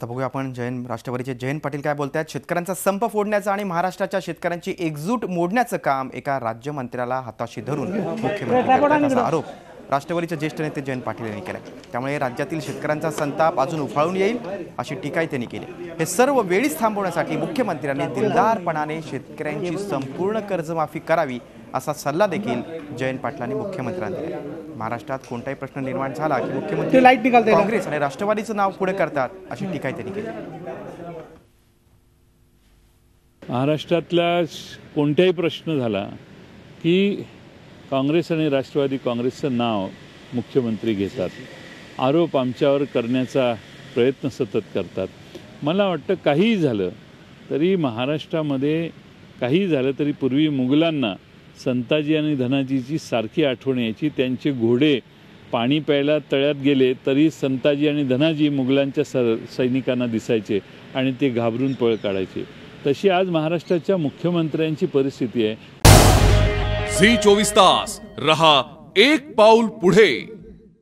तर बघूया आपण राष्ट्रवादीचे जयंत पाटील काय बोलतात। शेतकऱ्यांचा संप फोडण्याचं आणि महाराष्ट्राच्या शेतकऱ्यांची एकजूट मोडण्याचं काम एका राज्यमंत्र्याला हाताशी धरून मुख्यमंत्री करतात असा आरोप राष्ट्रवादीचे ज्येष्ठ नेते जयंत पाटील यांनी केला। त्यामुळे राज्यातील शेतकऱ्यांचा संताप अजून उफाळून येईल अशी टीकाही त्यांनी केली। हे सर्व वेळीच थांबवण्यासाठी मुख्यमंत्र्यांनी दिलदारपणाने शेतकऱ्यांची संपूर्ण कर्जमाफी करावी असा सल्ला देखील जयंत पाटलांनी मुख्यमंत्र्यांना दिला। महाराष्ट्रात कोणताही प्रश्न निर्माण झाला की मुख्यमंत्री काँग्रेस आणि राष्ट्रवादीचं नाव पुढे करतात अशी टीकाही त्यांनी केली। महाराष्ट्रातला कोणताही प्रश्न झाला की काँग्रेस आणि राष्ट्रवादी काँग्रेसचं नाव मुख्यमंत्री घेतात, आरोप आमच्यावर करण्याचा प्रयत्न सतत करतात। मला वाटतं काहीही झालं तरी महाराष्ट्रामध्ये काही झालं तरी पूर्वी मुघलांना संताजी आणि धनाजीची सारखी आठवण यायची। त्यांचे घोडे पाणी प्यायला तळ्यात गेले तरी संताजी आणि धनाजी मुघलांच्या सैनिकांना दिसायचे आणि ते घाबरून पळ काढायचे। तशी आज महाराष्ट्राच्या मुख्यमंत्र्यांची परिस्थिती आहे। झी 24 तास रहा एक पाऊल पुढे।